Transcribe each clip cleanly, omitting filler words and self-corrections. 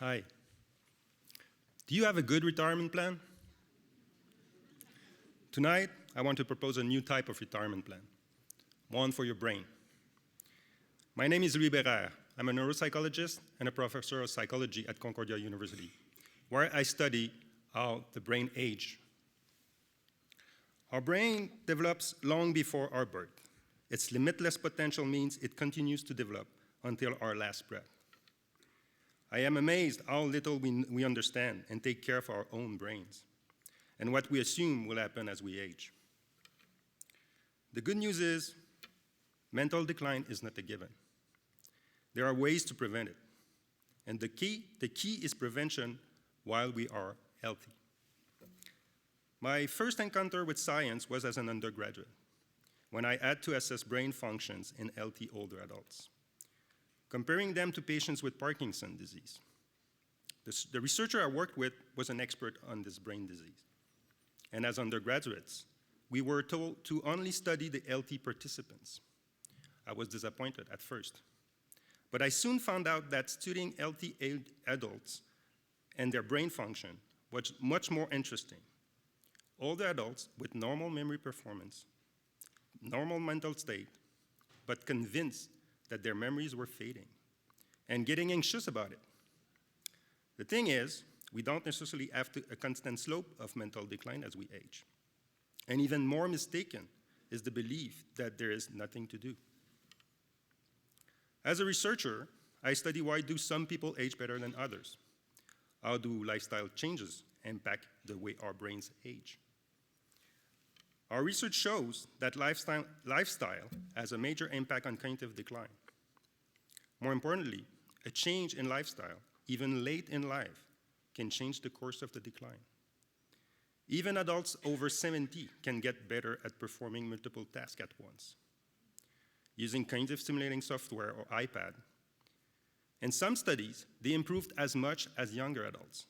Hi. Do you have a good retirement plan? Tonight, I want to propose a new type of retirement plan, one for your brain. My name is Bherer. I'm a neuropsychologist and a professor of psychology at Concordia University, where I study how the brain ages. Our brain develops long before our birth. Its limitless potential means it continues to develop until our last breath. I am amazed how little we understand and take care of our own brains, and what we assume will happen as we age. The good news is, mental decline is not a given. There are ways to prevent it, and the key is prevention while we are healthy. My first encounter with science was as an undergraduate, when I had to assess brain functions in healthy older adults, comparing them to patients with Parkinson's disease. The researcher I worked with was an expert on this brain disease. And as undergraduates, we were told to only study the healthy participants. I was disappointed at first. But I soon found out that studying healthy adults and their brain function was much more interesting. Older adults with normal memory performance, normal mental state, but convinced that their memories were fading and getting anxious about it. The thing is, we don't necessarily have a constant slope of mental decline as we age. And even more mistaken is the belief that there is nothing to do. As a researcher, I study why do some people age better than others? How do lifestyle changes impact the way our brains age? Our research shows that lifestyle has a major impact on cognitive decline. More importantly, a change in lifestyle, even late in life, can change the course of the decline. Even adults over 70 can get better at performing multiple tasks at once, using cognitive stimulating software or iPad. In some studies, they improved as much as younger adults.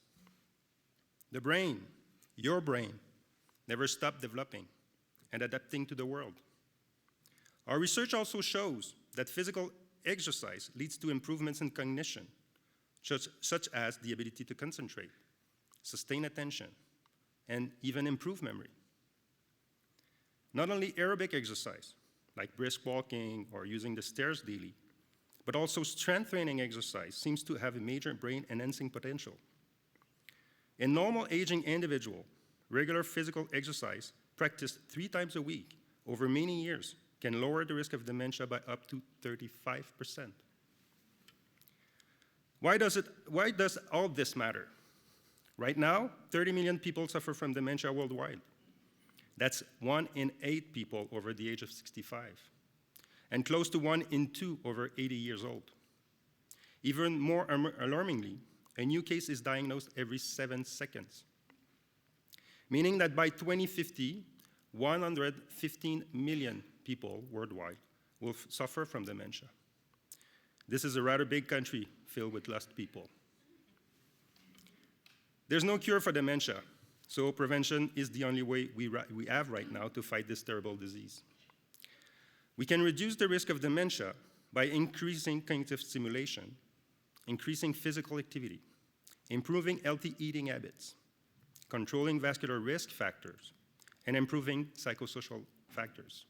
The brain, your brain, never stopped developing and adapting to the world. Our research also shows that physical exercise leads to improvements in cognition, such as the ability to concentrate, sustain attention, and even improve memory. Not only aerobic exercise, like brisk walking or using the stairs daily, but also strength training exercise seems to have a major brain-enhancing potential. In normal aging individual, regular physical exercise practiced 3 times a week over many years can lower the risk of dementia by up to 35%. Why does all this matter? Right now, 30 million people suffer from dementia worldwide. That's 1 in 8 people over the age of 65, and close to 1 in 2 over 80 years old. Even more alarmingly, a new case is diagnosed every 7 seconds, meaning that by 2050, 115 million people worldwide will suffer from dementia. This is a rather big country filled with lost people. There's no cure for dementia, so prevention is the only way we have right now to fight this terrible disease. We can reduce the risk of dementia by increasing cognitive stimulation, increasing physical activity, improving healthy eating habits, controlling vascular risk factors, and improving psychosocial factors.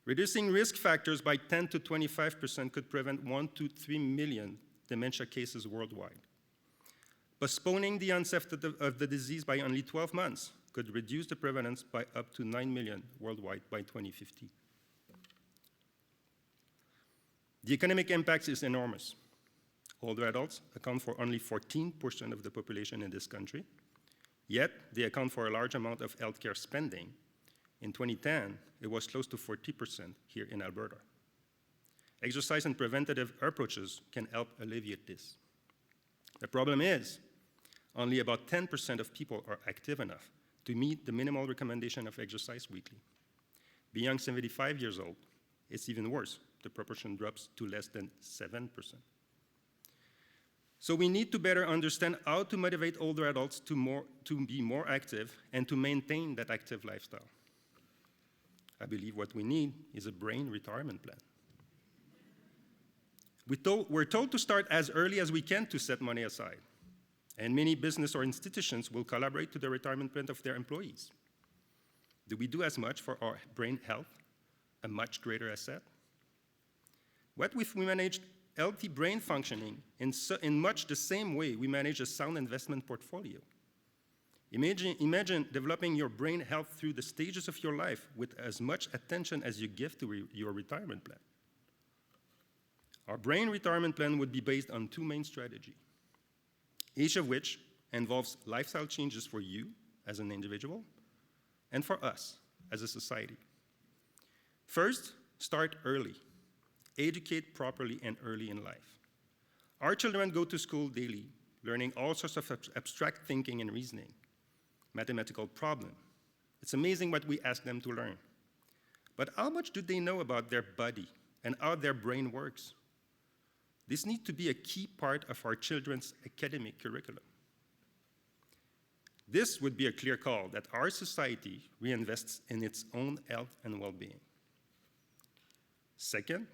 Reducing risk factors by 10 to 25% could prevent 1 to 3 million dementia cases worldwide. Postponing the onset of the disease by only 12 months could reduce the prevalence by up to 9 million worldwide by 2050. The economic impact is enormous. Older adults account for only 14% of the population in this country, yet they account for a large amount of healthcare spending. In 2010, it was close to 40% here in Alberta. Exercise and preventative approaches can help alleviate this. The problem is, only about 10% of people are active enough to meet the minimal recommendation of exercise weekly. Beyond 75 years old, it's even worse. The proportion drops to less than 7%. So we need to better understand how to motivate older adults to be more active and to maintain that active lifestyle. I believe what we need is a brain retirement plan. We're told to start as early as we can to set money aside. And many business or institutions will collaborate to the retirement plan of their employees. Do we do as much for our brain health, a much greater asset? What if we managed healthy brain functioning in much the same way we manage a sound investment portfolio? Imagine developing your brain health through the stages of your life with as much attention as you give to your retirement plan. Our brain retirement plan would be based on two main strategies, each of which involves lifestyle changes for you as an individual and for us as a society. First, start early. Educate properly and early in life. Our children go to school daily, learning all sorts of abstract thinking and reasoning, mathematical problems. It's amazing what we ask them to learn. But how much do they know about their body and how their brain works? This needs to be a key part of our children's academic curriculum. This would be a clear call that our society reinvests in its own health and well-being. Second,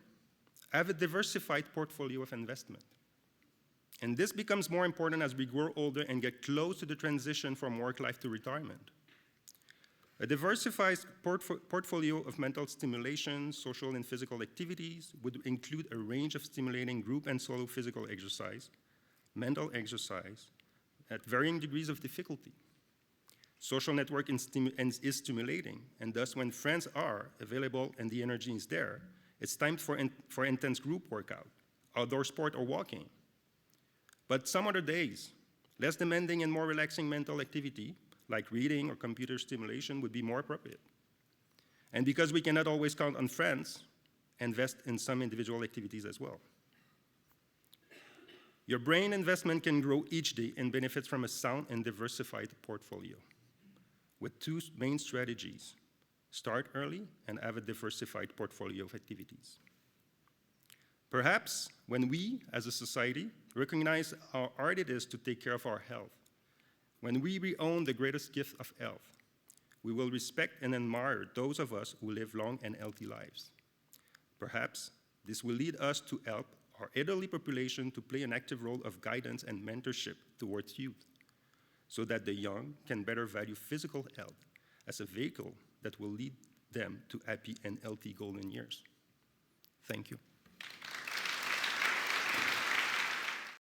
have a diversified portfolio of investment. And this becomes more important as we grow older and get close to the transition from work life to retirement. A diversified portfolio of mental stimulation, social and physical activities would include a range of stimulating group and solo physical exercise, mental exercise, at varying degrees of difficulty. Social network is stimulating, and thus when friends are available and the energy is there, it's time for intense group workout, outdoor sport or walking. But some other days, less demanding and more relaxing mental activity, like reading or computer stimulation, would be more appropriate. And because we cannot always count on friends, invest in some individual activities as well. Your brain investment can grow each day and benefits from a sound and diversified portfolio with two main strategies: start early and have a diversified portfolio of activities. Perhaps when we, as a society, recognize how hard it is to take care of our health, when we re-own the greatest gift of health, we will respect and admire those of us who live long and healthy lives. Perhaps this will lead us to help our elderly population to play an active role of guidance and mentorship towards youth, so that the young can better value physical health as a vehicle that will lead them to happy and healthy golden years. Thank you.